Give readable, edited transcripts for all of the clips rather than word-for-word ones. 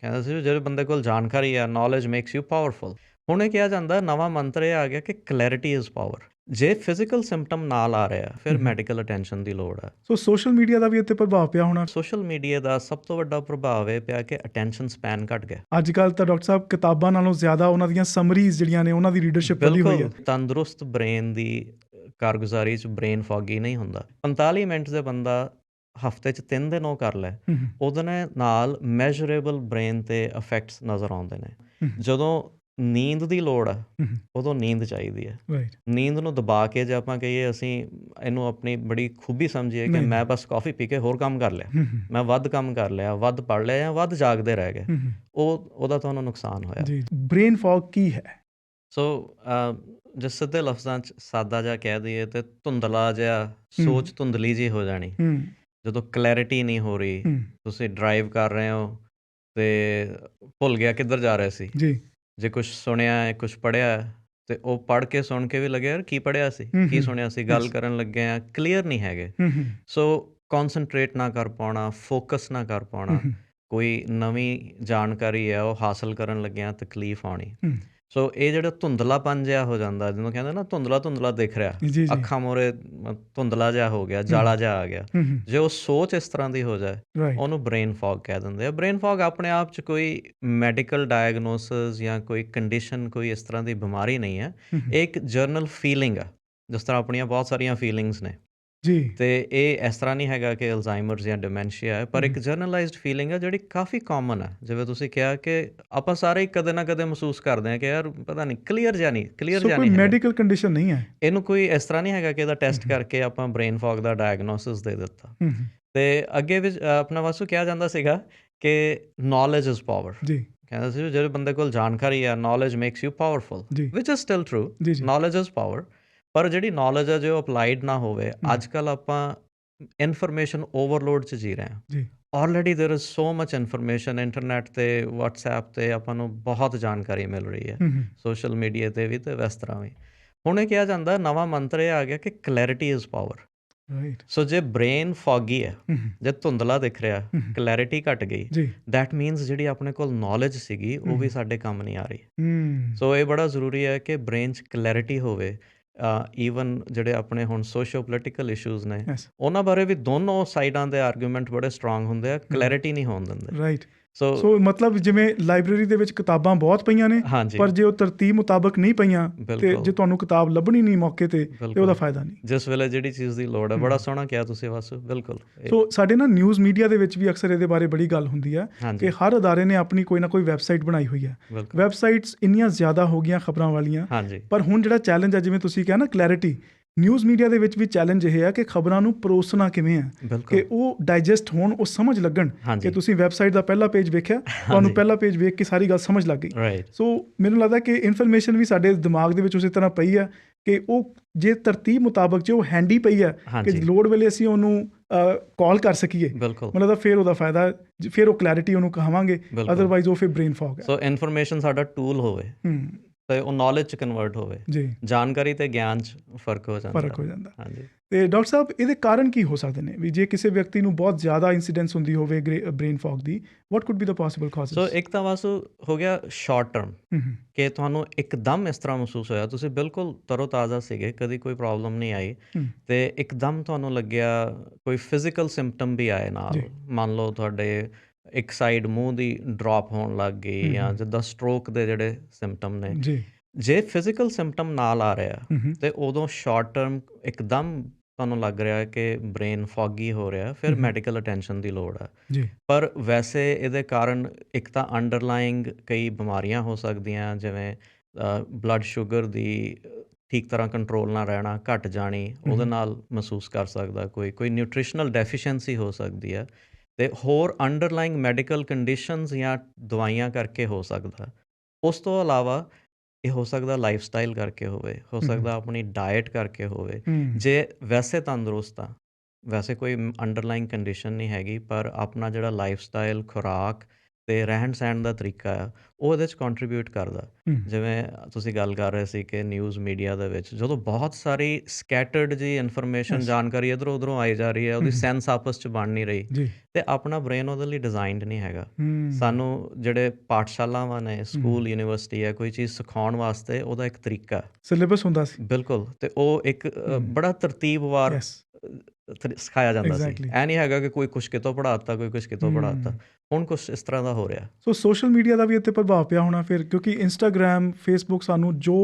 ਕਹਿੰਦਾ ਸੀ ਵੀ ਜਿਹੜੇ ਬੰਦੇ ਕੋਲ ਜਾਣਕਾਰੀ ਆ, ਨੌਲੇਜ ਮੇਕਸ ਯੂ ਪਾਵਰਫੁਲ। ਹੁਣ ਇਹ ਕਿਹਾ ਜਾਂਦਾ ਨਵਾਂ ਮੰਤਰ ਇਹ ਆ ਗਿਆ ਕਿ ਕਲੈਰਿਟੀ ਇਜ਼ ਪਾਵਰ। ਜੇ ਫਿਜ਼ੀਕਲ ਸਿੰਪਟਮ ਨਾਲ ਆ ਰਿਹਾ ਫਿਰ ਮੈਡੀਕਲ ਅਟੈਂਸ਼ਨ ਦੀ ਲੋੜ ਆ। ਸੋ ਸੋਸ਼ਲ ਮੀਡੀਆ ਦਾ ਵੀ ਇੱਥੇ ਪ੍ਰਭਾਵ ਪਿਆ ਹੋਣਾ। ਸੋਸ਼ਲ ਮੀਡੀਆ ਦਾ ਸਭ ਤੋਂ ਵੱਡਾ ਪ੍ਰਭਾਵ ਇਹ ਪਿਆ ਕਿ ਅਟੈਂਸ਼ਨ ਸਪੈਨ ਘਟ ਗਿਆ। ਅੱਜ ਕੱਲ੍ਹ ਤਾਂ ਡਾਕਟਰ ਸਾਹਿਬ ਕਿਤਾਬਾਂ ਨਾਲੋਂ ਜ਼ਿਆਦਾ ਉਹਨਾਂ ਦੀਆਂ ਸਮਰੀਜ਼ ਜਿਹੜੀਆਂ ਨੇ ਉਹਨਾਂ ਦੀ ਰੀਡਰਸ਼ਿਪ ਵਧੀ ਹੋਈ ਹੈ। ਤੰਦਰੁਸਤ ਬ੍ਰੇਨ ਦੀ ਕਾਰਗੁਜ਼ਾਰੀ 'ਚ ਬ੍ਰੇਨ ਫੌਗੀ ਨਹੀਂ ਹੁੰਦਾ। 45 ਮਿੰਟ ਦੇ ਬੰਦਾ ਹਫ਼ਤੇ 'ਚ 3 ਦਿਨ ਉਹ ਕਰ ਲੈ, ਉਹਦੇ ਨਾਲ ਮੈਜ਼ਰੇਬਲ ਬ੍ਰੇਨ 'ਤੇ ਇਫੈਕਟਸ ਨਜ਼ਰ ਆਉਂਦੇ ਨੇ। ਜਦੋਂ ਨੀਂਦ ਦੀ ਲੋੜ ਆ ਉਦੋਂ ਨੀਂਦ ਚਾਹੀਦੀ ਹੈ। ਨੀਂਦ ਨੂੰ ਦਬਾ ਕੇ ਜੇ ਆਪਾਂ ਕਹੀਏ ਅਸੀਂ ਇਹਨੂੰ ਆਪਣੀ ਬੜੀ ਖੂਬੀ ਸਮਝੀਏ ਕਿ ਮੈਂ ਬਸ ਕਾਫੀ ਪੀ ਕੇ ਹੋਰ ਕੰਮ ਕਰ ਲਿਆ, ਮੈਂ ਵੱਧ ਕੰਮ ਕਰ ਲਿਆ, ਵੱਧ ਪੜ੍ਹ ਲਿਆ ਜਾਂ ਵੱਧ ਜਾਗਦੇ ਰਹਿ ਗਏ, ਉਹਦਾ ਤੁਹਾਨੂੰ ਨੁਕਸਾਨ ਹੋਇਆ। ਬ੍ਰੇਨ ਫੌਗ ਕੀ ਹੈ? ਸੋ ਜੇ ਸਿੱਧੇ ਲਫ਼ਜ਼ਾਂ 'ਚ ਸਾਦਾ ਜਿਹਾ ਕਹਿ ਦਈਏ ਤੇ ਧੁੰਦਲਾ ਜਿਹਾ, ਸੋਚ ਧੁੰਦਲੀ ਜਿਹੀ ਹੋ ਜਾਣੀ। ਜਦੋਂ ਕਲੈਰਿਟੀ ਨਹੀਂ ਹੋ ਰਹੀ, ਤੁਸੀਂ ਡਰਾਈਵ ਕਰ ਰਹੇ ਹੋ ਤੇ ਭੁੱਲ ਗਿਆ ਕਿੱਧਰ ਜਾ ਰਹੇ ਸੀ। ਜੇ ਕੁਛ ਸੁਣਿਆ ਹੈ, ਕੁਛ ਪੜ੍ਹਿਆ ਤੇ ਉਹ ਪੜ੍ਹ ਕੇ ਸੁਣ ਕੇ ਵੀ ਲੱਗਿਆ ਯਾਰ ਕੀ ਪੜ੍ਹਿਆ ਸੀ, ਕੀ ਸੁਣਿਆ ਸੀ, ਗੱਲ ਕਰਨ ਲੱਗੇ ਆ ਕਲੀਅਰ ਨਹੀਂ ਹੈਗੇ। ਸੋ ਕੌਨਸਨਟਰੇਟ ਨਾ ਕਰ ਪਾਉਣਾ, ਫੋਕਸ ਨਾ ਕਰ ਪਾਉਣਾ, ਕੋਈ ਨਵੀਂ ਜਾਣਕਾਰੀ ਹੈ ਉਹ ਹਾਸਲ ਕਰਨ ਲੱਗਿਆ ਤਕਲੀਫ ਆਉਣੀ। ਸੋ ਇਹ ਜਿਹੜਾ ਧੁੰਦਲਾਪਨ ਜਿਹਾ ਹੋ ਜਾਂਦਾ, ਜਿਹਨੂੰ ਕਹਿੰਦੇ ਨਾ ਧੁੰਦਲਾ ਧੁੰਦਲਾ ਦਿਖ ਰਿਹਾ, ਅੱਖਾਂ ਮੂਹਰੇ ਧੁੰਦਲਾ ਜਿਹਾ ਹੋ ਗਿਆ, ਜਾਲਾ ਜਿਹਾ ਆ ਗਿਆ। ਜੇ ਉਹ ਸੋਚ ਇਸ ਤਰ੍ਹਾਂ ਦੀ ਹੋ ਜਾਏ ਉਹਨੂੰ ਬ੍ਰੇਨ ਫੌਗ ਕਹਿ ਦਿੰਦੇ ਆ। ਬ੍ਰੇਨ ਫੌਗ ਆਪਣੇ ਆਪ 'ਚ ਕੋਈ ਮੈਡੀਕਲ ਡਾਇਗਨੋਸਿਸ ਜਾਂ ਕੋਈ ਕੰਡੀਸ਼ਨ, ਕੋਈ ਇਸ ਤਰ੍ਹਾਂ ਦੀ ਬਿਮਾਰੀ ਨਹੀਂ ਹੈ। ਇਹ ਇੱਕ ਜਰਨਲ ਫੀਲਿੰਗ ਆ, ਜਿਸ ਤਰ੍ਹਾਂ ਆਪਣੀਆਂ ਬਹੁਤ ਸਾਰੀਆਂ ਫੀਲਿੰਗਸ ਨੇ ਤੇ ਇਹ ਇਸ ਤਰ੍ਹਾਂ ਨਹੀਂ ਹੈਗਾ ਕਿ ਅਲਜ਼ਾਈਮਰਸ ਜਾਂ ਡਿਮੈਂਸ਼ੀਆ ਹੈ, ਪਰ ਇੱਕ ਜਰਨਲਾਈਜ਼ਡ ਫੀਲਿੰਗ ਹੈ ਜਿਹੜੀ ਕਾਫੀ ਕਾਮਨ ਹੈ। ਜਿਵੇਂ ਤੁਸੀਂ ਕਿਹਾ ਕਿ ਆਪਾਂ ਸਾਰੇ ਹੀ ਕਦੇ ਨਾ ਕਦੇ ਮਹਿਸੂਸ ਕਰਦੇ ਹਾਂ ਕਿ ਯਾਰ ਪਤਾ ਨਹੀਂ ਕਲੀਅਰ ਜਾਂ ਨਹੀਂ ਮੈਡੀਕਲ ਕੰਡੀਸ਼ਨ ਨਹੀਂ ਹੈ। ਇਹਨੂੰ ਕੋਈ ਇਸ ਤਰ੍ਹਾਂ ਨਹੀਂ ਹੈਗਾ ਕਿ ਇਹਦਾ ਟੈਸਟ ਕਰਕੇ ਆਪਾਂ ਬ੍ਰੇਨ ਫੌਗ ਦਾ ਡਾਇਗਨੋਸਿਸ ਦੇ ਦਿੱਤਾ। ਤੇ ਅੱਗੇ ਵੀ ਆਪਣਾ ਵਾਸੂ ਕਿਹਾ ਜਾਂਦਾ ਸੀਗਾ ਕਿ ਨੌਲੇਜ ਇਜ਼ ਪਾਵਰ। ਕਹਿੰਦਾ ਸੀ ਜਿਹੜੇ ਬੰਦੇ ਕੋਲ ਜਾਣਕਾਰੀ ਆ, knowledge makes you powerful, which is still true. Knowledge is power. ਪਰ ਜਿਹੜੀ ਨੌਲੇਜ ਹੈ ਜੋ ਅਪਲਾਈਡ ਨਾ ਹੋਵੇ, ਅੱਜ ਕੱਲ੍ਹ ਆਪਾਂ ਇਨਫੋਰਮੇਸ਼ਨ ਓਵਰਲੋਡ 'ਚ ਜੀ ਰਹੇ ਹਾਂ। Already there is so much information, internet 'ਤੇ, ਵਟਸਐਪ 'ਤੇ ਆਪਾਂ ਨੂੰ ਬਹੁਤ ਜਾਣਕਾਰੀ ਮਿਲ ਰਹੀ ਹੈ, ਸੋਸ਼ਲ ਮੀਡੀਆ 'ਤੇ ਵੀ ਅਤੇ ਇਸ ਤਰ੍ਹਾਂ ਵੀ। ਹੁਣ ਇਹ ਕਿਹਾ ਜਾਂਦਾ ਨਵਾਂ ਮੰਤਰ ਇਹ ਆ ਗਿਆ ਕਿ ਕਲੈਰਿਟੀ ਇਜ਼ ਪਾਵਰ। ਸੋ ਜੇ ਬ੍ਰੇਨ ਫੌਗੀ ਹੈ, ਜੇ ਧੁੰਦਲਾ ਦਿਖ ਰਿਹਾ, ਕਲੈਰਿਟੀ ਘਟ ਗਈ, ਦੈਟ ਮੀਨਸ ਜਿਹੜੀ ਆਪਣੇ ਕੋਲ ਨੌਲੇਜ ਸੀਗੀ ਉਹ ਵੀ ਸਾਡੇ ਕੰਮ ਨਹੀਂ ਆ ਰਹੀ। ਸੋ ਇਹ ਬੜਾ ਜ਼ਰੂਰੀ ਹੈ ਕਿ ਬ੍ਰੇਨ 'ਚ ਕਲੈਰਿਟੀ ਹੋਵੇ। ਈਵਨ ਜਿਹੜੇ ਆਪਣੇ ਹੁਣ ਸੋਸ਼ੋ ਪੋਲੀਟੀਕਲ ਇਸ਼ੂਜ਼ ਨੇ ਉਹਨਾਂ ਬਾਰੇ ਵੀ ਦੋਨੋਂ ਸਾਈਡਾਂ ਦੇ ਆਰਗੂਮੈਂਟ ਬੜੇ ਸਟਰੋਂਗ ਹੁੰਦੇ ਆ, ਕਲੈਰਿਟੀ ਨਹੀਂ ਹੋਣ ਦਿੰਦੇ। ਸੋ ਮਤਲਬ ਜਿਵੇਂ ਲਾਇਬ੍ਰੇਰੀ ਦੇ ਵਿੱਚ ਕਿਤਾਬਾਂ ਬਹੁਤ ਪਈਆਂ ਨੇ, ਪਰ ਜੇ ਉਹ ਤਰਤੀਬ ਮੁਤਾਬਕ ਨਹੀਂ ਪਈਆਂ ਤੇ ਜੇ ਤੁਹਾਨੂੰ ਕਿਤਾਬ ਲੱਭਣੀ ਨਹੀਂ ਮੌਕੇ ਤੇ ਉਹਦਾ ਫਾਇਦਾ ਨਹੀਂ। ਜਿਸ ਵੇਲੇ ਜਿਹੜੀ ਚੀਜ਼ ਦੀ ਲੋੜ ਹੈ। ਬੜਾ ਸੋਹਣਾ ਕਿਹਾ ਤੁਸੀਂ ਵਾਸੂ, ਬਿਲਕੁਲ। ਸੋ ਸਾਡੇ ਨਾ ਨਿਊਜ਼ ਮੀਡੀਆ ਦੇ ਵਿੱਚ ਵੀ ਅਕਸਰ ਇਹਦੇ ਬਾਰੇ ਬੜੀ ਗੱਲ ਹੁੰਦੀ ਹੈ ਕਿ ਹਰ ਅਦਾਰੇ ਨੇ ਆਪਣੀ ਕੋਈ ਨਾ ਕੋਈ ਵੈਬਸਾਈਟ ਬਣਾਈ ਹੋਈ ਹੈ। ਵੈਬਸਾਈਟਸ ਇੰਨੀਆਂ ਜ਼ਿਆਦਾ ਹੋ ਗਈਆਂ ਖਬਰਾਂ ਵਾਲੀਆਂ, ਪਰ ਹੁਣ ਜਿਹੜਾ ਚੈਲੰਜ ਹੈ, ਜਿਵੇਂ ਤੁਸੀਂ ਕਿਹਾ ਨਾ ਕਲੈਰਿਟੀ, ਨਿਊਜ਼ ਮੀਡੀਆ ਦੇ ਵਿੱਚ ਵੀ ਚੈਲੰਜ ਇਹ ਹੈ ਕਿ ਖਬਰਾਂ ਨੂੰ ਪਰੋਸਣਾ ਕਿਵੇਂ ਹੈ ਕਿ ਉਹ ਡਾਈਜੈਸਟ ਹੋਣ, ਉਹ ਸਮਝ ਲੱਗਣ। ਕਿ ਤੁਸੀਂ ਵੈਬਸਾਈਟ ਦਾ ਪਹਿਲਾ ਪੇਜ ਵੇਖਿਆ, ਤੁਹਾਨੂੰ ਪਹਿਲਾ ਪੇਜ ਵੇਖ ਕੇ ਸਾਰੀ ਗੱਲ ਸਮਝ ਲੱਗ ਗਈ। ਸੋ ਮੈਨੂੰ ਲੱਗਦਾ ਕਿ ਇਨਫੋਰਮੇਸ਼ਨ ਵੀ ਸਾਡੇ ਦਿਮਾਗ ਦੇ ਵਿੱਚ ਉਸੇ ਤਰ੍ਹਾਂ ਪਈ ਹੈ ਕਿ ਉਹ ਜੇ ਤਰਤੀਬ ਮੁਤਾਬਕ ਜੇ ਉਹ ਹੈਂਡੀ ਪਈ ਹੈ ਕਿ ਲੋੜ ਵੇਲੇ ਅਸੀਂ ਉਹਨੂੰ ਕਾਲ ਕਰ ਸਕੀਏ, ਮਤਲਬ ਫਿਰ ਉਹਦਾ ਫਾਇਦਾ, ਫਿਰ ਉਹ ਕਲੈਰਿਟੀ ਉਹਨੂੰ ਕਹਾਵਾਂਗੇ। ਅਦਰਵਾਈਜ਼ ਉਹ ਫਿਰ ਬ੍ਰੇਨ ਫੌਗ ਹੈ। ਸੋ ਇਨਫੋਰਮੇਸ਼ਨ ਸਾਡਾ ਟੂਲ ਹੋਵੇ ਤੇ ਉਹ ਨੌਲੇਜ 'ਚ ਕਨਵਰਟ ਹੋਵੇ। ਜਾਣਕਾਰੀ ਤੇ ਗਿਆਨ 'ਚ ਫਰਕ ਹੋ ਜਾਂਦਾ। ਹਾਂਜੀ। ਤੇ ਡਾਕਟਰ ਸਾਹਿਬ ਇਹਦੇ ਕਾਰਨ ਕੀ ਹੋ ਸਕਦੇ ਨੇ? ਵੀ ਜੇ ਕਿਸੇ ਵਿਅਕਤੀ ਨੂੰ ਬਹੁਤ ਜ਼ਿਆਦਾ ਇੰਸੀਡੈਂਸ ਹੁੰਦੀ ਹੋਵੇ ਬ੍ਰੇਨ ਫੌਗ ਦੀ, what could be the possible causes? So ਇੱਕ ਤਾਂ ਵਾਸੂ ਹੋ ਗਿਆ ਸ਼ਾਰਟ ਟਰਮ, ਕਿ ਤੁਹਾਨੂੰ ਇੱਕਦਮ ਇਸ ਤਰ੍ਹਾਂ ਮਹਿਸੂਸ ਹੋਇਆ, ਤੁਸੀਂ ਬਿਲਕੁਲ ਤਰੋ ਤਾਜ਼ਾ ਸੀਗੇ, ਕਦੀ ਕੋਈ ਪ੍ਰੋਬਲਮ ਨਹੀਂ ਆਈ, ਤੇ ਇੱਕਦਮ ਤੁਹਾਨੂੰ ਲੱਗਿਆ ਕੋਈ ਫਿਜ਼ੀਕਲ ਸਿੰਪਟਮ ਵੀ ਆਏ ਨਾਲ। ਮੰਨ ਲਓ ਤੁਹਾਡੇ ਇੱਕ ਸਾਈਡ ਮੂੰਹ ਦੀ ਡਰੋਪ ਹੋਣ ਲੱਗ ਗਈ, ਜਾਂ ਜਿੱਦਾਂ ਸਟ੍ਰੋਕ ਦੇ ਜਿਹੜੇ ਸਿੰਪਟਮ ਨੇ। ਜੇ ਫਿਜ਼ੀਕਲ ਸਿੰਪਟਮ ਨਾਲ ਆ ਰਿਹਾ ਤੇ ਉਦੋਂ ਸ਼ਾਰਟ ਟਰਮ ਇੱਕਦਮ ਤੁਹਾਨੂੰ ਲੱਗ ਰਿਹਾ ਕਿ ਬ੍ਰੇਨ ਫੌਗੀ ਹੋ ਰਿਹਾ, ਫਿਰ ਮੈਡੀਕਲ ਅਟੈਂਸ਼ਨ ਦੀ ਲੋੜ ਹੈ। ਪਰ ਵੈਸੇ ਇਹਦੇ ਕਾਰਨ ਇੱਕ ਤਾਂ ਅੰਡਰਲਾਈਂਗ ਕਈ ਬਿਮਾਰੀਆਂ ਹੋ ਸਕਦੀਆਂ, ਜਿਵੇਂ ਬਲੱਡ ਸ਼ੂਗਰ ਦੀ ਠੀਕ ਤਰ੍ਹਾਂ ਕੰਟਰੋਲ ਨਾ ਰਹਿਣਾ, ਘਟ ਜਾਣੀ, ਉਹਦੇ ਨਾਲ ਮਹਿਸੂਸ ਕਰ ਸਕਦਾ ਕੋਈ ਨਿਊਟ੍ਰੀਸ਼ਨਲ ਡੈਫੀਸ਼ੀਐਂਸੀ ਹੋ ਸਕਦੀ ਹੈ, ਅਤੇ ਹੋਰ ਅੰਡਰਲਾਈਂਗ ਮੈਡੀਕਲ ਕੰਡੀਸ਼ਨਸ ਜਾਂ ਦਵਾਈਆਂ ਕਰਕੇ ਹੋ ਸਕਦਾ। ਉਸ ਤੋਂ ਇਲਾਵਾ ਇਹ ਹੋ ਸਕਦਾ ਲਾਈਫ ਸਟਾਈਲ ਕਰਕੇ ਹੋਵੇ, ਹੋ ਸਕਦਾ ਆਪਣੀ ਡਾਇਟ ਕਰਕੇ ਹੋਵੇ। ਜੇ ਵੈਸੇ ਤੰਦਰੁਸਤ ਆ, ਵੈਸੇ ਕੋਈ ਅੰਡਰਲਾਈਂਗ ਕੰਡੀਸ਼ਨ ਨਹੀਂ ਹੈਗੀ, ਪਰ ਆਪਣਾ ਜਿਹੜਾ ਲਾਈਫ ਸਟਾਈਲ, ਖੁਰਾਕ ਤੇ ਰਹਿਣ-ਸਹਿਣ ਦਾ ਤਰੀਕਾ ਆ, ਉਹ ਇਹਦੇ 'ਚ ਕੰਟਰੀਬਿਊਟ ਕਰਦਾ। ਜਿਵੇਂ ਤੁਸੀਂ ਗੱਲ ਕਰ ਰਹੇ ਸੀ ਕਿ ਨਿਊਜ਼ ਮੀਡੀਆ ਦੇ ਵਿੱਚ ਜਦੋਂ ਬਹੁਤ ਸਾਰੀ ਸਕੈਟਰਡ ਜਿਹੀ ਇਨਫੋਰਮੇਸ਼ਨ, ਜਾਣਕਾਰੀ ਇੱਧਰੋਂ-ਉੱਧਰੋਂ ਆਈ ਜਾ ਰਹੀ ਹੈ, ਉਹਦੀ ਸੈਂਸ ਆਪਸ 'ਚ ਬਣ ਨਹੀਂ ਰਹੀ, ਤੇ ਆਪਣਾ ਬ੍ਰੇਨ ਉਹਦੇ ਲਈ ਡਿਜ਼ਾਈਨਡ ਨਹੀਂ ਹੈਗਾ। ਸਾਨੂੰ ਜਿਹੜੇ ਪਾਠਸ਼ਾਲਾਵਾਂ ਨੇ, ਸਕੂਲ, ਯੂਨੀਵਰਸਿਟੀ ਹੈ, ਕੋਈ ਚੀਜ਼ ਸਿਖਾਉਣ ਵਾਸਤੇ ਉਹਦਾ ਇੱਕ ਤਰੀਕਾ, ਸਿਲੇਬਸ ਹੁੰਦਾ ਸੀ। ਬਿਲਕੁਲ, ਤੇ ਉਹ ਇੱਕ ਬੜਾ ਤਰਤੀਬਵਾਰ ਸਿਖਾਇਆ ਜਾਂਦਾ ਸੀ। ਇਹ ਨਹੀਂ ਹੈਗਾ ਕਿ ਕੋਈ ਕੁਛ ਕਿਤੋਂ ਪੜ੍ਹਾਤਾ, ਕੋਈ ਕੁਛ ਕਿਤੋਂ ਪੜ੍ਹਾਤਾ। ਹੁਣ ਕੁਛ ਇਸ ਤਰ੍ਹਾਂ ਦਾ ਹੋ ਰਿਹਾ। ਸੋ ਸੋਸ਼ਲ ਮੀਡੀਆ ਦਾ ਵੀ ਇੱਥੇ ਪ੍ਰਭਾਵ ਪਿਆ ਹੋਣਾ ਫਿਰ, ਕਿਉਂਕਿ ਇੰਸਟਾਗ੍ਰਾਮ, ਫੇਸਬੁੱਕ ਸਾਨੂੰ ਜੋ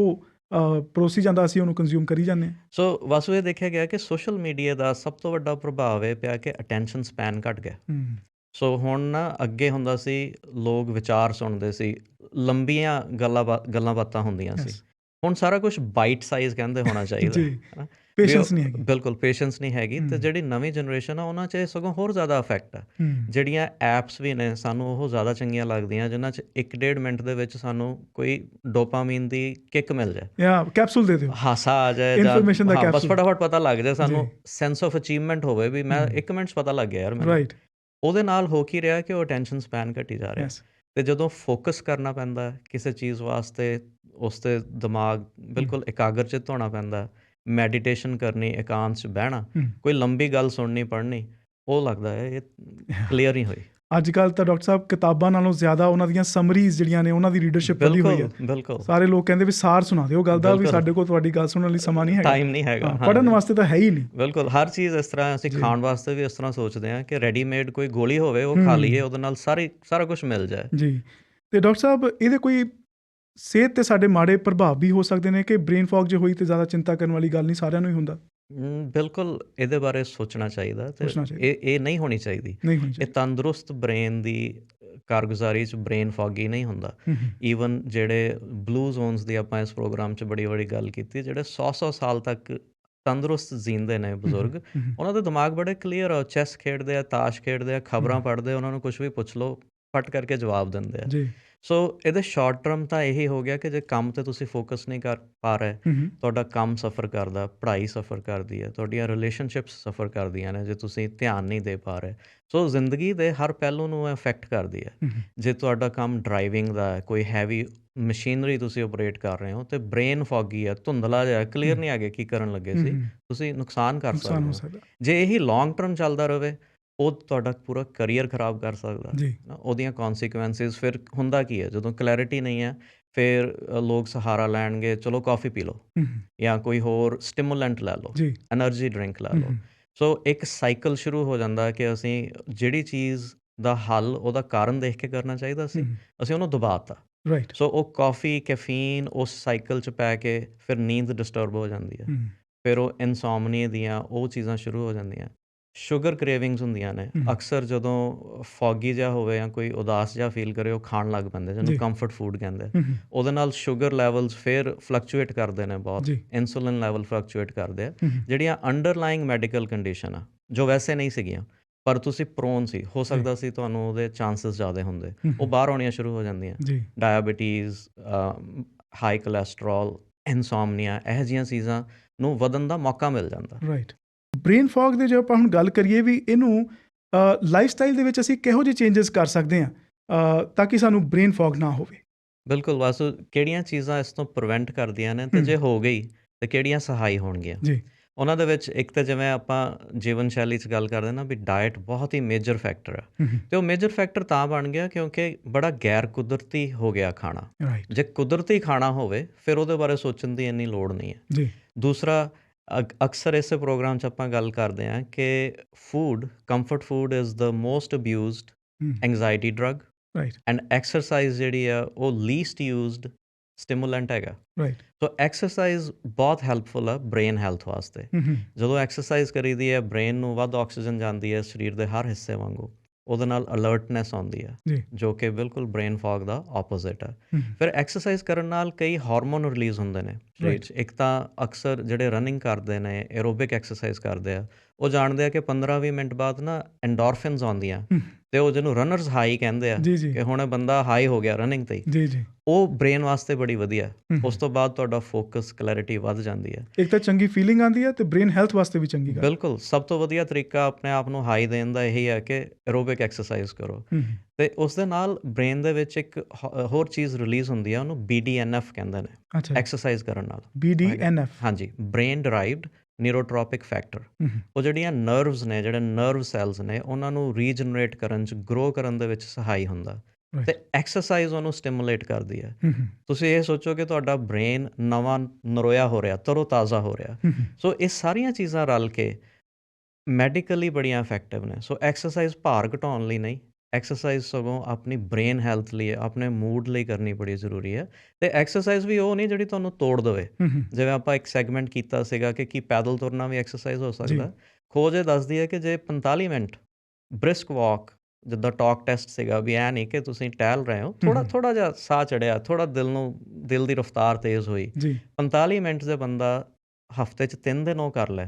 ਪਰੋਸੀ ਜਾਂਦਾ ਅਸੀਂ ਉਹਨੂੰ ਕੰਜ਼ਿਊਮ ਕਰੀ ਜਾਂਦੇ ਹਾਂ। ਸੋ ਵਾਸੂ ਇਹ ਦੇਖਿਆ ਗਿਆ ਕਿ ਸੋਸ਼ਲ ਮੀਡੀਆ ਦਾ ਸਭ ਤੋਂ ਵੱਡਾ ਪ੍ਰਭਾਵ ਇਹ ਪਿਆ ਕਿ ਅਟੈਂਸ਼ਨ ਸਪੈਨ ਘੱਟ ਗਿਆ। ਸੋ ਹੁਣ ਨਾ, ਅੱਗੇ ਹੁੰਦਾ ਸੀ ਲੋਕ ਵਿਚਾਰ ਸੁਣਦੇ ਸੀ, ਲੰਬੀਆਂ ਗੱਲਾਂ ਬਾਤਾਂ ਹੁੰਦੀਆਂ ਸੀ। ਹੁਣ ਸਾਰਾ ਕੁਛ ਬਾਈਟ ਸਾਈਜ਼ ਕਹਿੰਦੇ ਹੋਣਾ ਚਾਹੀਦਾ। ਪੇਸ਼ੈਂਸ ਨਹੀਂ ਹੈਗੀ। ਬਿਲਕੁਲ ਪੇਸ਼ੈਂਸ ਨਹੀਂ ਹੈਗੀ। ਤੇ ਜਿਹੜੀ ਨਵੀਂ ਜਨਰੇਸ਼ਨ ਆ ਉਹਨਾਂ 'ਚ ਸਗੋਂ ਹੋਰ ਜ਼ਿਆਦਾ ਇਫੈਕਟ ਆ। ਜਿਹੜੀਆਂ ਐਪਸ ਵੀ ਨੇ ਸਾਨੂੰ ਉਹ ਜ਼ਿਆਦਾ ਚੰਗੀਆਂ ਲੱਗਦੀਆਂ ਜਿਨ੍ਹਾਂ 'ਚ 1-1.5 ਮਿੰਟ ਦੇ ਵਿੱਚ ਸਾਨੂੰ ਕੋਈ ਡੋਪਾਮੀਨ ਦੀ ਕਿੱਕ ਮਿਲ ਜਾਏ, ਕੈਪਸੂਲ ਦੇ ਦਿਓ, ਹਾਸਾ ਆ ਜਾਏ, ਜਾਂ ਬਸ ਫਟਾਫਟ ਪਤਾ ਲੱਗ ਜਾਏ, ਸਾਨੂੰ ਸੈਂਸ ਆਫ ਅਚੀਵਮੈਂਟ ਹੋਵੇ ਵੀ ਮੈਂ 1 ਮਿੰਟ 'ਚ ਪਤਾ ਲੱਗ ਗਿਆ ਯਾਰ ਮੈਨੂੰ। ਉਹਦੇ ਨਾਲ ਹੋ ਕੀ ਰਿਹਾ ਕਿ ਉਹ ਅਟੈਂਸ਼ਨ ਸਪੈਨ ਘਟੀ ਜਾ ਰਿਹਾ। ਤੇ ਜਦੋਂ ਫੋਕਸ ਕਰਨਾ ਪੈਂਦਾ ਕਿਸੇ ਚੀਜ਼ ਵਾਸਤੇ, ਉਸ 'ਤੇ ਦਿਮਾਗ ਬਿਲਕੁਲ ਇਕਾਗਰਚਿਤ ਹੋਣਾ ਪੈਂਦਾ, ਮੈਡੀਟੇਸ਼ਨ ਕਰਨੀ, ਇਕਾਂਤ 'ਚ ਬਹਿਣਾ, ਕੋਈ ਲੰਬੀ ਗੱਲ ਸੁਣਨੀ, ਪੜ੍ਹਨੀ, ਉਹ ਲੱਗਦਾ ਹੈ ਇਹ ਕਲੀਅਰ ਨਹੀਂ ਹੋਈ। ਅੱਜ ਕੱਲ੍ਹ ਤਾਂ ਡਾਕਟਰ ਸਾਹਿਬ ਕਿਤਾਬਾਂ ਨਾਲੋਂ ਜ਼ਿਆਦਾ ਉਹਨਾਂ ਦੀਆਂ ਸਮਰੀਜ਼ ਜਿਹੜੀਆਂ ਨੇ ਉਹਨਾਂ ਦੀ ਰੀਡਰਸ਼ਿਪ ਵਧੀ ਹੋਈ ਹੈ। ਬਿਲਕੁਲ, ਸਾਰੇ ਲੋਕ ਕਹਿੰਦੇ ਵੀ ਸਾਰ ਸੁਣਾ ਦਿਓ ਗੱਲ ਦਾ, ਵੀ ਸਾਡੇ ਕੋਲ ਤੁਹਾਡੀ ਗੱਲ ਸੁਣਨ ਲਈ ਸਮਾਂ ਨਹੀਂ ਹੈਗਾ, ਟਾਈਮ ਨਹੀਂ ਹੈਗਾ, ਪੜ੍ਹਨ ਵਾਸਤੇ ਤਾਂ ਹੈ ਹੀ ਨਹੀਂ। ਬਿਲਕੁਲ, ਹਰ ਚੀਜ਼ ਇਸ ਤਰ੍ਹਾਂ ਅਸੀਂ ਖਾਣ ਵਾਸਤੇ ਵੀ ਇਸ ਤਰ੍ਹਾਂ ਸੋਚਦੇ ਹਾਂ ਕਿ ਰੈਡੀਮੇਡ ਕੋਈ ਗੋਲੀ ਹੋਵੇ, ਉਹ ਖਾ ਲਈਏ, ਉਹਦੇ ਨਾਲ ਸਾਰਾ ਕੁਛ ਮਿਲ ਜਾਏ। ਜੀ, ਤੇ ਡਾਕਟਰ ਸਾਹਿਬ ਇਹਦੇ ਕੋਈ ਸਿਹਤ 'ਤੇ ਸਾਡੇ ਮਾੜੇ ਪ੍ਰਭਾਵ ਵੀ ਹੋ ਸਕਦੇ ਨੇ ਕਿ ਬ੍ਰੇਨ ਫੌਗ ਜੇ ਹੋਈ ਤਾਂ ਜ਼ਿਆਦਾ ਚਿੰਤਾ ਕਰਨ ਵਾਲੀ ਗੱਲ ਨਹੀਂ, ਸਾਰਿਆਂ ਨੂੰ ਹੀ ਹੁੰਦਾ? ਬਿਲਕੁਲ, ਇਹਦੇ ਬਾਰੇ ਸੋਚਣਾ ਚਾਹੀਦਾ ਤੇ ਇਹ ਨਹੀਂ ਹੋਣੀ ਚਾਹੀਦੀ। ਇਹ ਤੰਦਰੁਸਤ ਬ੍ਰੇਨ ਦੀ ਕਾਰਗੁਜ਼ਾਰੀ 'ਚ ਬ੍ਰੇਨ ਫੌਗੀ ਨਹੀਂ ਹੁੰਦਾ। ਈਵਨ ਜਿਹੜੇ ਬਲੂ ਜ਼ੋਨਸ ਦੀ ਆਪਾਂ ਇਸ ਪ੍ਰੋਗਰਾਮ 'ਚ ਬੜੀ ਗੱਲ ਕੀਤੀ, ਜਿਹੜੇ 100 ਸਾਲ ਤੱਕ ਤੰਦਰੁਸਤ ਜੀਂਦੇ ਨੇ ਬਜ਼ੁਰਗ, ਉਹਨਾਂ ਦੇ ਦਿਮਾਗ ਬੜੇ ਕਲੀਅਰ ਆ, ਚੈਸ ਖੇਡਦੇ ਆ, ਤਾਸ਼ ਖੇਡਦੇ ਆ, ਖਬਰਾਂ ਪੜ੍ਹਦੇ, ਉਹਨਾਂ ਨੂੰ ਕੁਛ ਵੀ ਪੁੱਛ ਲਓ ਫਟ ਕਰਕੇ ਜਵਾਬ ਦਿੰਦੇ ਆ। ਸੋ ਇਹਦੇ ਸ਼ਾਰਟ ਟਰਮ ਤਾਂ ਇਹੀ ਹੋ ਗਿਆ ਕਿ ਜੇ ਕੰਮ 'ਤੇ ਤੁਸੀਂ ਫੋਕਸ ਨਹੀਂ ਕਰ ਪਾ ਰਹੇ, ਤੁਹਾਡਾ ਕੰਮ ਸਫਰ ਕਰਦਾ, ਪੜ੍ਹਾਈ ਸਫਰ ਕਰਦੀ ਹੈ, ਤੁਹਾਡੀਆਂ ਰਿਲੇਸ਼ਨਸ਼ਿਪਸ ਸਫਰ ਕਰਦੀਆਂ ਨੇ ਜੇ ਤੁਸੀਂ ਧਿਆਨ ਨਹੀਂ ਦੇ ਪਾ ਰਹੇ। ਸੋ ਜ਼ਿੰਦਗੀ ਦੇ ਹਰ ਪਹਿਲੂ ਨੂੰ ਇਫੈਕਟ ਕਰਦੀ ਹੈ। ਜੇ ਤੁਹਾਡਾ ਕੰਮ ਡਰਾਈਵਿੰਗ ਦਾ ਹੈ, ਕੋਈ ਹੈਵੀ ਮਸ਼ੀਨਰੀ ਤੁਸੀਂ ਆਪਰੇਟ ਕਰ ਰਹੇ ਹੋ, ਅਤੇ ਬ੍ਰੇਨ ਫੌਗੀ ਹੈ, ਧੁੰਦਲਾ ਜਿਹਾ, ਕਲੀਅਰ ਨਹੀਂ ਹੈਗੇ ਕੀ ਕਰਨ ਲੱਗੇ ਸੀ, ਤੁਸੀਂ ਨੁਕਸਾਨ ਕਰ ਸਕਦੇ ਹੋ। ਜੇ ਇਹੀ ਲੌਂਗ ਟਰਮ ਚੱਲਦਾ ਰਹੇ, ਉਹ ਤੁਹਾਡਾ ਪੂਰਾ ਕਰੀਅਰ ਖਰਾਬ ਕਰ ਸਕਦਾ। ਉਹਦੀਆਂ ਕੌਨਸੀਕੁਐਂਸਿਸ ਫਿਰ ਹੁੰਦਾ ਕੀ ਹੈ, ਜਦੋਂ ਕਲੈਰਿਟੀ ਨਹੀਂ ਹੈ, ਫਿਰ ਲੋਕ ਸਹਾਰਾ ਲੈਣਗੇ, ਚਲੋ ਕੌਫੀ ਪੀ ਲਓ ਜਾਂ ਕੋਈ ਹੋਰ ਸਟਿਮੂਲੈਂਟ ਲੈ ਲਓ, ਐਨਰਜੀ ਡਰਿੰਕ ਲੈ ਲਓ। ਸੋ ਇੱਕ ਸਾਈਕਲ ਸ਼ੁਰੂ ਹੋ ਜਾਂਦਾ ਕਿ ਅਸੀਂ ਜਿਹੜੀ ਚੀਜ਼ ਦਾ ਹੱਲ ਉਹਦਾ ਕਾਰਨ ਦੇਖ ਕੇ ਕਰਨਾ ਚਾਹੀਦਾ ਸੀ, ਅਸੀਂ ਉਹਨੂੰ ਦਬਾਤਾ। ਸੋ ਉਹ ਕੌਫੀ, ਕੈਫੀਨ ਉਸ ਸਾਈਕਲ 'ਚ ਪੈ ਕੇ ਫਿਰ ਨੀਂਦ ਡਿਸਟਰਬ ਹੋ ਜਾਂਦੀ ਹੈ, ਫਿਰ ਉਹ ਇਨਸੋਮਨੀਆ ਦੀਆਂ ਉਹ ਚੀਜ਼ਾਂ ਸ਼ੁਰੂ ਹੋ ਜਾਂਦੀਆਂ। ਸ਼ੂਗਰ ਕ੍ਰੇਵਿੰਗਸ ਹੁੰਦੀਆਂ ਨੇ ਅਕਸਰ, ਜਦੋਂ ਫੌਗੀ ਜਿਹਾ ਹੋਵੇ ਜਾਂ ਕੋਈ ਉਦਾਸ ਜਿਹਾ ਫੀਲ ਕਰੇ, ਉਹ ਖਾਣ ਲੱਗ ਪੈਂਦੇ, ਜਿਹਨੂੰ ਕੰਫਰਟ ਫੂਡ ਕਹਿੰਦੇ। ਉਹਦੇ ਨਾਲ ਸ਼ੂਗਰ ਲੈਵਲਸ ਫਿਰ ਫਲਕਚੁਏਟ ਕਰਦੇ ਨੇ ਬਹੁਤ, ਇਨਸੂਲਿਨ ਲੈਵਲ ਫਲਕਚੁਏਟ ਕਰਦੇ ਆ। ਜਿਹੜੀਆਂ ਅੰਡਰਲਾਈਂਗ ਮੈਡੀਕਲ ਕੰਡੀਸ਼ਨ ਆ, ਜੋ ਵੈਸੇ ਨਹੀਂ ਸੀਗੀਆਂ ਪਰ ਤੁਸੀਂ ਪ੍ਰੋਨ ਸੀ, ਹੋ ਸਕਦਾ ਸੀ ਤੁਹਾਨੂੰ ਉਹਦੇ ਚਾਂਸਿਸ ਜ਼ਿਆਦਾ ਹੁੰਦੇ, ਉਹ ਬਾਹਰ ਆਉਣੀਆਂ ਸ਼ੁਰੂ ਹੋ ਜਾਂਦੀਆਂ। ਡਾਇਬਟੀਜ਼, ਹਾਈ ਕੋਲੈਸਟਰੋਲ, ਇਨਸੋਮਨੀਆ, ਇਹੋ ਜਿਹੀਆਂ ਚੀਜ਼ਾਂ ਨੂੰ ਵਧਣ ਦਾ ਮੌਕਾ ਮਿਲ ਜਾਂਦਾ। ਬ੍ਰੇਨ ਫੌਗ ਦੇ ਜੇ ਆਪਾਂ ਹੁਣ ਗੱਲ ਕਰੀਏ ਵੀ ਇਹਨੂੰ ਲਾਈਫ ਸਟਾਈਲ ਦੇ ਵਿੱਚ ਅਸੀਂ ਕਿਹੋ ਜਿਹੇ ਚੇਂਜਸ ਕਰ ਸਕਦੇ ਹਾਂ ਤਾਂ ਕਿ ਸਾਨੂੰ ਬ੍ਰੇਨ ਫੌਗ ਨਾ ਹੋਵੇ? ਬਿਲਕੁਲ ਵਾਸੂ, ਕਿਹੜੀਆਂ ਚੀਜ਼ਾਂ ਇਸ ਤੋਂ ਪ੍ਰੀਵੈਂਟ ਕਰਦੀਆਂ ਨੇ, ਅਤੇ ਜੇ ਹੋ ਗਈ ਤਾਂ ਕਿਹੜੀਆਂ ਸਹਾਈ ਹੋਣਗੀਆਂ? ਉਹਨਾਂ ਦੇ ਵਿੱਚ ਇੱਕ ਤਾਂ ਜਿਵੇਂ ਆਪਾਂ ਜੀਵਨ ਸ਼ੈਲੀ 'ਚ ਗੱਲ ਕਰਦੇ ਨਾ, ਵੀ ਡਾਇਟ ਬਹੁਤ ਹੀ ਮੇਜਰ ਫੈਕਟਰ ਆ, ਅਤੇ ਉਹ ਮੇਜਰ ਫੈਕਟਰ ਤਾਂ ਬਣ ਗਿਆ ਕਿਉਂਕਿ ਬੜਾ ਗੈਰ ਕੁਦਰਤੀ ਹੋ ਗਿਆ ਖਾਣਾ। ਜੇ ਕੁਦਰਤੀ ਖਾਣਾ ਹੋਵੇ ਫਿਰ ਉਹਦੇ ਬਾਰੇ ਸੋਚਣ ਦੀ ਇੰਨੀ ਲੋੜ ਨਹੀਂ ਹੈ। ਦੂਸਰਾ, ਅਕਸਰ ਇਸੇ ਪ੍ਰੋਗਰਾਮ 'ਚ ਆਪਾਂ ਗੱਲ ਕਰਦੇ ਹਾਂ ਕਿ comfort food is the most abused anxiety drug, and exercise ਜਿਹੜੀ ਆ ਉਹ ਲੀਸਟ ਯੂਜ਼ਡ ਸਟਿਮੂਲੈਂਟ ਹੈਗਾ। ਸੋ ਐਕਸਰਸਾਈਜ਼ ਬਹੁਤ ਹੈਲਪਫੁਲ ਆ ਬ੍ਰੇਨ ਹੈਲਥ ਵਾਸਤੇ। ਜਦੋਂ ਐਕਸਰਸਾਈਜ਼ ਕਰੀਦੀ ਹੈ, ਬ੍ਰੇਨ ਨੂੰ ਵੱਧ ਆਕਸੀਜਨ ਜਾਂਦੀ ਹੈ ਸਰੀਰ ਦੇ ਹਰ ਹਿੱਸੇ ਵਾਂਗੂ, ਉਹਦੇ ਨਾਲ ਅਲਰਟਨੈਸ ਆਉਂਦੀ ਹੈ, ਜੋ ਕਿ ਬਿਲਕੁਲ ਬ੍ਰੇਨ ਫੌਗ ਦਾ ਆਪੋਜ਼ਿਟ ਹੈ। ਫਿਰ ਐਕਸਰਸਾਈਜ਼ ਕਰਨ ਨਾਲ ਕਈ ਹਾਰਮੋਨ ਰਿਲੀਜ਼ ਹੁੰਦੇ ਨੇ ਸਰੀਰ 'ਚ। ਇੱਕ ਤਾਂ ਅਕਸਰ ਜਿਹੜੇ ਰਨਿੰਗ ਕਰਦੇ ਨੇ, ਐਰੋਬਿਕ ਐਕਸਰਸਾਈਜ਼ ਕਰਦੇ ਆ, ਉਹ ਜਾਣਦੇ ਆ ਕਿ 15-20 ਮਿੰਟ ਬਾਅਦ ਨਾ ਐਂਡੋਰਫਿਨਸ ਆਉਂਦੀਆਂ ਤੇ ਉਹ ਜਿਹਨੂੰ ਰਨਰਸ ਹਾਈ ਕਹਿੰਦੇ ਆ ਕਿ ਹੁਣ ਬੰਦਾ ਹਾਈ ਹੋ ਗਿਆ ਰਨਿੰਗ ਤੇ ਜੀ ਉਹ ਬ੍ਰੇਨ ਵਾਸਤੇ ਬੜੀ ਵਧੀਆ। ਉਸ ਤੋਂ ਬਾਅਦ ਤੁਹਾਡਾ ਫੋਕਸ ਕਲੈਰਿਟੀ ਵੱਧ ਜਾਂਦੀ ਹੈ, ਇੱਕ ਤਾਂ ਚੰਗੀ ਫੀਲਿੰਗ ਆਉਂਦੀ ਹੈ ਤੇ ਬ੍ਰੇਨ ਹੈਲਥ ਵਾਸਤੇ ਵੀ ਚੰਗੀ ਗੱਲ। ਬਿਲਕੁਲ ਸਭ ਤੋਂ ਵਧੀਆ ਤਰੀਕਾ ਆਪਣੇ ਆਪ ਨੂੰ ਹਾਈ ਦੇਣ ਦਾ ਇਹੀ ਹੈ ਕਿ ਐਰੋਬਿਕ ਐਕਸਰਸਾਈਜ਼ ਕਰੋ ਤੇ ਉਸ ਦੇ ਨਾਲ ਬ੍ਰੇਨ ਦੇ ਵਿੱਚ ਇੱਕ ਹੋਰ ਚੀਜ਼ ਰਿਲੀਜ਼ ਹੁੰਦੀ ਹੈ, ਉਹਨੂੰ BDNF ਕਹਿੰਦੇ ਨੇ ਐਕਸਰਸਾਈਜ਼ ਕਰਨ ਨਾਲ। BDNF? ਹਾਂਜੀ, ਬ੍ਰੇਨ ਡਰਾਈਵਡ ਨਿਊਰੋਟ੍ਰੋਪਿਕ ਫੈਕਟਰ। ਉਹ ਜਿਹੜੀਆਂ ਨਰਵਸ ਨੇ, ਜਿਹੜੇ ਨਰਵ ਸੈਲਸ ਨੇ, ਉਹਨਾਂ ਨੂੰ ਰੀਜਨਰੇਟ ਕਰਨ 'ਚ, ਗਰੋ ਕਰਨ ਦੇ ਵਿੱਚ ਸਹਾਈ ਹੁੰਦਾ ਤੇ ਐਕਸਰਸਾਈਜ਼ ਉਹਨੂੰ ਸਟਿਮੂਲੇਟ ਕਰਦੀ ਹੈ। ਤੁਸੀਂ ਇਹ ਸੋਚੋ ਕਿ ਤੁਹਾਡਾ ਬ੍ਰੇਨ ਨਵਾਂ ਨਰੋਇਆ ਹੋ ਰਿਹਾ, ਤਰੋ ਤਾਜ਼ਾ ਹੋ ਰਿਹਾ। ਸੋ ਇਹ ਸਾਰੀਆਂ ਚੀਜ਼ਾਂ ਰਲ ਕੇ ਮੈਡੀਕਲੀ ਬੜੀਆਂ ਇਫੈਕਟਿਵ ਨੇ। ਸੋ ਐਕਸਰਸਾਈਜ਼ ਭਾਰ ਘਟਾਉਣ ਲਈ ਨਹੀਂ, ਐਕਸਰਸਾਈਜ਼ ਸਗੋਂ ਆਪਣੀ ਬ੍ਰੇਨ ਹੈਲਥ ਲਈ, ਆਪਣੇ ਮੂਡ ਲਈ ਕਰਨੀ ਬੜੀ ਜ਼ਰੂਰੀ ਹੈ। ਅਤੇ ਐਕਸਰਸਾਈਜ਼ ਵੀ ਉਹ ਨਹੀਂ ਜਿਹੜੀ ਤੁਹਾਨੂੰ ਤੋੜ ਦੇਵੇ। ਜਿਵੇਂ ਆਪਾਂ ਇੱਕ ਸੈਗਮੈਂਟ ਕੀਤਾ ਸੀਗਾ ਕਿ ਕੀ ਪੈਦਲ ਤੁਰਨਾ ਵੀ ਐਕਸਰਸਾਈਜ਼ ਹੋ ਸਕਦਾ। ਖੋਜ ਇਹ ਦੱਸਦੀ ਹੈ ਕਿ ਜੇ 45 ਮਿੰਟ ਬ੍ਰਿਸਕ ਵਾਕ, ਜਿੱਦਾਂ ਟਾਕ ਟੈਸਟ ਸੀਗਾ ਵੀ ਐਂ ਨਹੀਂ ਕਿ ਤੁਸੀਂ ਟਹਿਲ ਰਹੇ ਹੋ, ਥੋੜ੍ਹਾ ਜਿਹਾ ਸਾਹ ਚੜਿਆ, ਥੋੜ੍ਹਾ ਦਿਲ ਦੀ ਰਫਤਾਰ ਤੇਜ਼ ਹੋਈ, 45 ਮਿੰਟ ਦੇ ਬੰਦਾ ਹਫ਼ਤੇ 'ਚ 3 ਦਿਨ ਉਹ ਕਰ ਲੈ,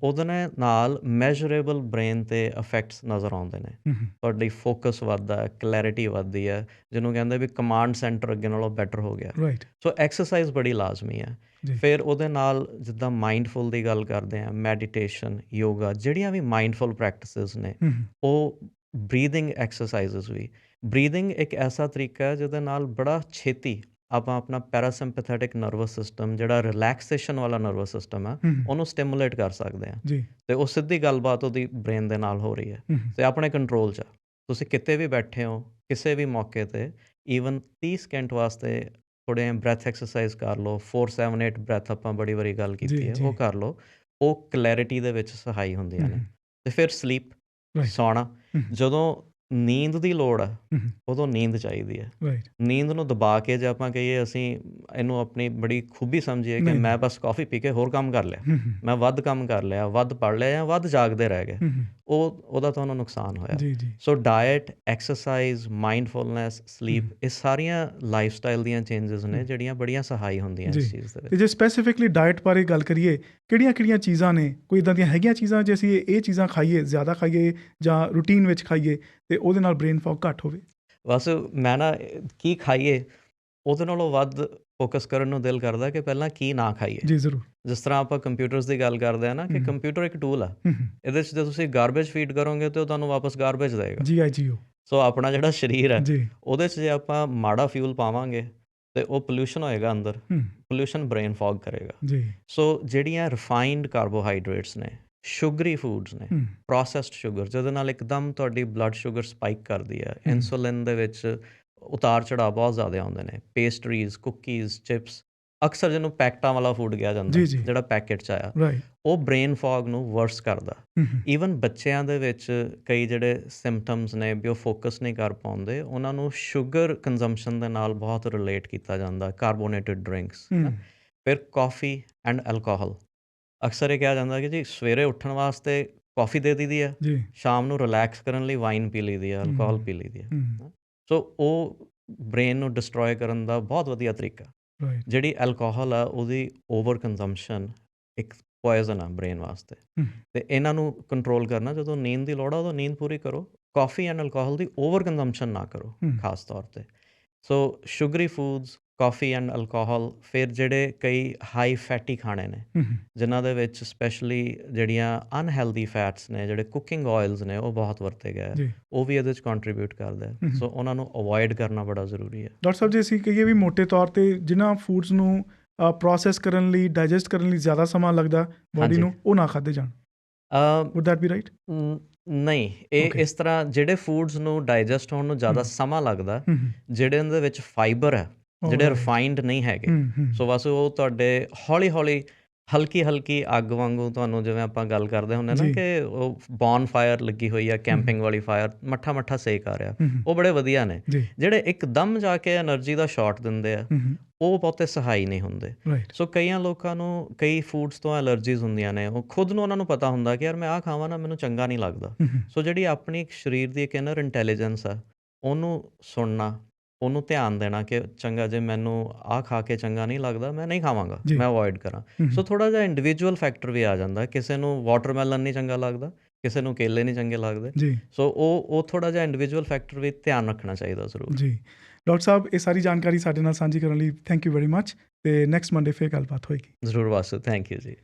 ਉਹਦੇ ਨਾਲ ਮੈਜ਼ਰੇਬਲ ਬ੍ਰੇਨ 'ਤੇ ਇਫੈਕਟਸ ਨਜ਼ਰ ਆਉਂਦੇ ਨੇ। ਤੁਹਾਡੀ ਫੋਕਸ ਵੱਧਦਾ, ਕਲੈਰਿਟੀ ਵੱਧਦੀ ਹੈ, ਜਿਹਨੂੰ ਕਹਿੰਦੇ ਵੀ ਕਮਾਂਡ ਸੈਂਟਰ ਅੱਗੇ ਨਾਲੋਂ ਬੈਟਰ ਹੋ ਗਿਆ। ਸੋ ਐਕਸਰਸਾਈਜ਼ ਬੜੀ ਲਾਜ਼ਮੀ ਹੈ। ਫਿਰ ਉਹਦੇ ਨਾਲ ਜਿੱਦਾਂ ਮਾਈਂਡਫੁਲ ਦੀ ਗੱਲ ਕਰਦੇ ਹਾਂ, ਮੈਡੀਟੇਸ਼ਨ, ਯੋਗਾ, ਜਿਹੜੀਆਂ ਵੀ ਮਾਈਂਡਫੁਲ ਪ੍ਰੈਕਟਿਸਿਸ ਨੇ, ਉਹ ਬਰੀਦਿੰਗ ਐਕਸਰਸਾਈਜ਼ਸ ਵੀ। ਬਰੀਦਿੰਗ ਇੱਕ ਐਸਾ ਤਰੀਕਾ ਹੈ ਜਿਹਦੇ ਨਾਲ ਬੜਾ ਛੇਤੀ ਆਪਾਂ ਆਪਣਾ ਪੈਰਾਸਿੰਪੈਥੈਟਿਕ ਨਰਵਸ ਸਿਸਟਮ, ਜਿਹੜਾ ਰਿਲੈਕਸੇਸ਼ਨ ਵਾਲਾ ਨਰਵਸ ਸਿਸਟਮ ਹੈ, ਉਹਨੂੰ ਸਟਿਮੂਲੇਟ ਕਰ ਸਕਦੇ ਹਾਂ ਅਤੇ ਉਹ ਸਿੱਧੀ ਗੱਲਬਾਤ ਉਹਦੀ ਬ੍ਰੇਨ ਦੇ ਨਾਲ ਹੋ ਰਹੀ ਹੈ ਅਤੇ ਆਪਣੇ ਕੰਟਰੋਲ 'ਚ। ਤੁਸੀਂ ਕਿਤੇ ਵੀ ਬੈਠੇ ਹੋ, ਕਿਸੇ ਵੀ ਮੌਕੇ 'ਤੇ, ਈਵਨ 30 ਸਕਿੰਟ ਵਾਸਤੇ ਥੋੜ੍ਹੇ ਬ੍ਰੈਥ ਐਕਸਰਸਾਈਜ਼ ਕਰ ਲਓ। 4-7-8 ਬ੍ਰੈਥ ਆਪਾਂ ਬੜੀ ਵਾਰੀ ਗੱਲ ਕੀਤੀ ਹੈ, ਉਹ ਕਰ ਲਓ। ਉਹ ਕਲੈਰਿਟੀ ਦੇ ਵਿੱਚ ਸਹਾਈ ਹੁੰਦੀਆਂ ਨੇ। ਅਤੇ ਫਿਰ ਸਲੀਪ, ਸੌਣਾ। ਜਦੋਂ ਨੀਂਦ ਦੀ ਲੋੜ ਹੈ, ਉਦੋਂ ਨੀਂਦ ਚਾਹੀਦੀ ਹੈ। ਨੀਂਦ ਨੂੰ ਦਬਾ ਕੇ ਜੇ ਆਪਾਂ ਕਹੀਏ, ਅਸੀਂ ਇਹਨੂੰ ਆਪਣੀ ਬੜੀ ਖੂਬੀ ਸਮਝੀਏ ਕਿ ਮੈਂ ਬਸ ਕੌਫੀ ਪੀ ਕੇ ਹੋਰ ਕੰਮ ਕਰ ਲਿਆ, ਮੈਂ ਵੱਧ ਕੰਮ ਕਰ ਲਿਆ, ਵੱਧ ਪੜ੍ਹ ਲਿਆ ਜਾਂ ਵੱਧ ਜਾਗਦੇ ਰਹਿ ਗਏ, ਉਹਦਾ ਤੁਹਾਨੂੰ ਨੁਕਸਾਨ ਹੋਇਆ। ਸੋ ਡਾਇਟ, ਐਕਸਰਸਾਈਜ਼, ਮਾਈਂਡਫੁਲਨੈਸ, ਸਲੀਪ, ਇਹ ਸਾਰੀਆਂ ਲਾਈਫ ਸਟਾਈਲ ਦੀਆਂ ਚੇਂਜਿਸ ਨੇ ਜਿਹੜੀਆਂ ਬੜੀਆਂ ਸਹਾਈ ਹੁੰਦੀਆਂ ਇਸ ਚੀਜ਼ ਦੇ ਵਿੱਚ। ਅਤੇ ਜੇ ਸਪੈਸੀਫਿਕਲੀ ਡਾਇਟ ਬਾਰੇ ਗੱਲ ਕਰੀਏ, ਕਿਹੜੀਆਂ ਚੀਜ਼ਾਂ ਨੇ, ਕੋਈ ਇੱਦਾਂ ਦੀਆਂ ਹੈਗੀਆਂ ਚੀਜ਼ਾਂ ਜੇ ਅਸੀਂ ਇਹ ਚੀਜ਼ਾਂ ਖਾਈਏ, ਜ਼ਿਆਦਾ ਖਾਈਏ ਜਾਂ ਰੂਟੀਨ ਵਿੱਚ ਖਾਈਏ ਅਤੇ ਉਹਦੇ ਨਾਲ ਬ੍ਰੇਨ ਫੌਗ ਘੱਟ ਹੋਵੇ? ਬਸ ਮੈਂ ਨਾ ਕੀ ਖਾਈਏ ਉਹਦੇ ਨਾਲੋਂ ਵੱਧ ਫੋਕਸ ਕਰਨ ਨੂੰ ਦਿਲ ਕਰਦਾ ਕਿ ਪਹਿਲਾਂ ਕੀ ਨਾ ਖਾਈਏ। ਜੀ ਜ਼ਰੂਰ। ਜਿਸ ਤਰ੍ਹਾਂ ਆਪਾਂ ਕੰਪਿਊਟਰਸ ਦੀ ਗੱਲ ਕਰਦੇ ਹਾਂ ਨਾ, ਕਿ ਕੰਪਿਊਟਰ ਇੱਕ ਟੂਲ ਆ, ਇਹਦੇ 'ਚ ਜੇ ਤੁਸੀਂ ਗਾਰਬੇਜ ਫੀਡ ਕਰੋਗੇ ਤਾਂ ਉਹ ਤੁਹਾਨੂੰ ਵਾਪਸ ਗਾਰਬੇਜ ਦੇਵੇਗਾ। GIGO। ਸੋ ਆਪਣਾ ਜਿਹੜਾ ਸਰੀਰ ਹੈ, ਉਹਦੇ 'ਚ ਜੇ ਆਪਾਂ ਮਾੜਾ ਫਿਊਲ ਪਾਵਾਂਗੇ ਅਤੇ ਉਹ ਪੋਲਿਊਸ਼ਨ ਹੋਏਗਾ ਅੰਦਰ, ਪੋਲਿਊਸ਼ਨ ਬ੍ਰੇਨ ਫੌਗ ਕਰੇਗਾ। ਸੋ ਜਿਹੜੀਆਂ ਰਿਫਾਈਨਡ ਕਾਰਬੋਹਾਈਡਰੇਟਸ ਨੇ, ਸ਼ੂਗਰੀ ਫੂਡਸ ਨੇ, ਪ੍ਰੋਸੈਸਡ ਸ਼ੂਗਰ, ਜਿਹਦੇ ਨਾਲ ਇੱਕਦਮ ਤੁਹਾਡੀ ਬਲੱਡ ਸ਼ੂਗਰ ਸਪਾਈਕ ਕਰਦੀ ਹੈ, ਇਨਸੂਲਿਨ ਦੇ ਵਿੱਚ ਉਤਾਰ ਚੜਾਅ ਬਹੁਤ ਜ਼ਿਆਦਾ ਆਉਂਦੇ ਨੇ, ਪੇਸਟਰੀਜ਼, ਕੁੱਕੀਜ਼, ਚਿਪਸ, ਅਕਸਰ ਜਿਹਨੂੰ ਪੈਕਟਾਂ ਵਾਲਾ ਫੂਡ ਕਿਹਾ ਜਾਂਦਾ, ਜਿਹੜਾ ਪੈਕਟ 'ਚ ਆਇਆ, ਉਹ ਬ੍ਰੇਨ ਫੌਗ ਨੂੰ ਵਰਸ ਕਰਦਾ। ਈਵਨ ਬੱਚਿਆਂ ਦੇ ਵਿੱਚ ਕਈ ਜਿਹੜੇ ਸਿੰਪਟਮਸ ਨੇ ਵੀ ਉਹ ਫੋਕਸ ਨਹੀਂ ਕਰ ਪਾਉਂਦੇ, ਉਹਨਾਂ ਨੂੰ ਸ਼ੂਗਰ ਕੰਜ਼ੰਪਸ਼ਨ ਦੇ ਨਾਲ ਬਹੁਤ ਰਿਲੇਟ ਕੀਤਾ ਜਾਂਦਾ। ਕਾਰਬੋਨੇਟਡ ਡਰਿੰਕਸ, ਫਿਰ ਕੌਫੀ ਐਂਡ ਐਲਕੋਹਲ। ਅਕਸਰ ਇਹ ਕਿਹਾ ਜਾਂਦਾ ਕਿ ਜੀ ਸਵੇਰੇ ਉੱਠਣ ਵਾਸਤੇ ਕੌਫੀ ਦੇ ਦਈ ਦੀ ਹੈ, ਸ਼ਾਮ ਨੂੰ ਰਿਲੈਕਸ ਕਰਨ ਲਈ ਵਾਈਨ ਪੀ ਲਈ ਦੀ ਹੈ, ਅਲਕੋਹਲ ਪੀ ਲਈ ਦੀ ਹੈ। ਸੋ ਉਹ ਬ੍ਰੇਨ ਨੂੰ ਡਿਸਟਰੋਏ ਕਰਨ ਦਾ ਬਹੁਤ ਵਧੀਆ ਤਰੀਕਾ। ਜਿਹੜੀ ਐਲਕੋਹਲ ਆ, ਉਹਦੀ ਓਵਰ ਕੰਜ਼ੰਪਸ਼ਨ ਇੱਕ ਪੋਇਜ਼ਨ ਆ ਬ੍ਰੇਨ ਵਾਸਤੇ, ਅਤੇ ਇਹਨਾਂ ਨੂੰ ਕੰਟਰੋਲ ਕਰਨਾ, ਜਦੋਂ ਨੀਂਦ ਦੀ ਲੋੜ ਆ ਉਦੋਂ ਨੀਂਦ ਪੂਰੀ ਕਰੋ। Coffee and alcohol the over consumption ਨਾ ਕਰੋ ਖਾਸ ਤੌਰ 'ਤੇ। ਸੋ ਸ਼ੂਗਰੀ ਫੂਡਸ, ਕੌਫੀ ਐਂਡ ਐਲਕੋਹਲ। ਫਿਰ ਜਿਹੜੇ ਕਈ ਹਾਈ ਫੈਟੀ ਖਾਣੇ ਨੇ, ਜਿਨ੍ਹਾਂ ਦੇ ਵਿੱਚ ਸਪੈਸ਼ਲੀ ਜਿਹੜੀਆਂ ਅਨਹੈਲਦੀ ਫੈਟਸ ਨੇ, ਜਿਹੜੇ ਕੁਕਿੰਗ ਆਇਲਸ ਨੇ, ਉਹ ਬਹੁਤ ਵਰਤੇ ਗਏ, ਉਹ ਵੀ ਇਹਦੇ 'ਚ ਕੰਟਰੀਬਿਊਟ ਕਰਦੇ। ਸੋ ਉਹਨਾਂ ਨੂੰ ਅਵੋਇਡ ਕਰਨਾ ਬੜਾ ਜ਼ਰੂਰੀ ਹੈ। ਡਾਕਟਰ ਸਾਹਿਬ, ਜੇ ਅਸੀਂ ਕਹੀਏ ਵੀ ਮੋਟੇ ਤੌਰ 'ਤੇ ਜਿਨ੍ਹਾਂ ਫੂਡਸ ਨੂੰ ਪ੍ਰੋਸੈਸ ਕਰਨ ਲਈ, ਡਾਈਜੈਸਟ ਕਰਨ ਲਈ ਜ਼ਿਆਦਾ ਸਮਾਂ ਲੱਗਦਾ ਬਾਡੀ ਨੂੰ, ਉਹ ਨਾ ਖਾਧੇ ਜਾਣ, ਵੁੱਡ ਦੈਟ ਬੀ ਰਾਈਟ? ਨਹੀਂ, ਇਹ ਇਸ ਤਰ੍ਹਾਂ ਜਿਹੜੇ ਫੂਡਸ ਨੂੰ ਡਾਈਜੈਸਟ ਹੋਣ ਨੂੰ ਜ਼ਿਆਦਾ ਸਮਾਂ ਲੱਗਦਾ, ਜਿਹੜੇ ਉਹਦੇ ਵਿੱਚ ਫਾਈਬਰ ਹੈ, ਜਿਹੜੇ ਰਿਫਾਈਨਡ ਨਹੀਂ ਹੈਗੇ, ਸੋ ਬਸ ਉਹ ਤੁਹਾਡੇ ਹੌਲੀ ਹੌਲੀ, ਹਲਕੀ ਹਲਕੀ ਅੱਗ ਵਾਂਗੂ ਤੁਹਾਨੂੰ, ਜਿਵੇਂ ਆਪਾਂ ਗੱਲ ਕਰਦੇ ਹੁੰਦੇ ਨਾ ਕਿ ਉਹ ਬੌਨ ਫਾਇਰ ਲੱਗੀ ਹੋਈ ਆ, ਕੈਂਪਿੰਗ ਵਾਲੀ ਫਾਇਰ, ਮੱਠਾ ਮੱਠਾ ਸੇਕ ਆ ਰਿਹਾ, ਉਹ ਬੜੇ ਵਧੀਆ ਨੇ। ਜਿਹੜੇ ਇੱਕਦਮ ਜਾ ਕੇ ਐਨਰਜੀ ਦਾ ਸ਼ਾਟ ਦਿੰਦੇ ਆ, ਉਹ ਬਹੁਤੇ ਸਹਾਈ ਨਹੀਂ ਹੁੰਦੇ। ਸੋ ਕਈਆਂ ਲੋਕਾਂ ਨੂੰ ਕਈ ਫੂਡਸ ਤੋਂ ਐਲਰਜੀਜ਼ ਹੁੰਦੀਆਂ ਨੇ, ਉਹ ਖੁਦ ਨੂੰ ਉਹਨਾਂ ਨੂੰ ਪਤਾ ਹੁੰਦਾ ਕਿ ਯਾਰ ਮੈਂ ਆਹ ਖਾਵਾਂ ਨਾ, ਮੈਨੂੰ ਚੰਗਾ ਨਹੀਂ ਲੱਗਦਾ। ਸੋ ਜਿਹੜੀ ਆਪਣੀ ਸਰੀਰ ਦੀ ਇੱਕ ਇਨਰ ਇੰਟੈਲੀਜੈਂਸ ਆ, ਉਹਨੂੰ ਸੁਣਨਾ, ਉਹਨੂੰ ਧਿਆਨ ਦੇਣਾ ਕਿ ਚੰਗਾ ਜੇ ਮੈਨੂੰ ਆਹ ਖਾ ਕੇ ਚੰਗਾ ਨਹੀਂ ਲੱਗਦਾ ਮੈਂ ਨਹੀਂ ਖਾਵਾਂਗਾ, ਮੈਂ ਅਵੋਇਡ ਕਰਾਂ। ਸੋ ਥੋੜ੍ਹਾ ਜਿਹਾ ਇੰਡੀਵਿਜੂਅਲ ਫੈਕਟਰ ਵੀ ਆ ਜਾਂਦਾ, ਕਿਸੇ ਨੂੰ ਵਾਟਰਮੈਲਨ ਨਹੀਂ ਚੰਗਾ ਲੱਗਦਾ, ਕਿਸੇ ਨੂੰ ਕੇਲੇ ਨਹੀਂ ਚੰਗੇ ਲੱਗਦੇ। ਸੋ ਉਹ ਥੋੜ੍ਹਾ ਜਿਹਾ ਇੰਡੀਵਿਜੂਅਲ ਫੈਕਟਰ ਵੀ ਧਿਆਨ ਰੱਖਣਾ ਚਾਹੀਦਾ ਜ਼ਰੂਰ। ਜੀ ਡਾਕਟਰ ਸਾਹਿਬ, ਇਹ ਸਾਰੀ ਜਾਣਕਾਰੀ ਸਾਡੇ ਨਾਲ ਸਾਂਝੀ ਕਰਨ ਲਈ ਥੈਂਕ ਯੂ ਵੈਰੀ ਮੱਚ, ਅਤੇ ਨੈਕਸਟ ਮੰਡੇ ਫਿਰ ਗੱਲਬਾਤ ਹੋਏਗੀ। ਜ਼ਰੂਰ ਵਾਸੂ, ਥੈਂਕ ਯੂ ਜੀ।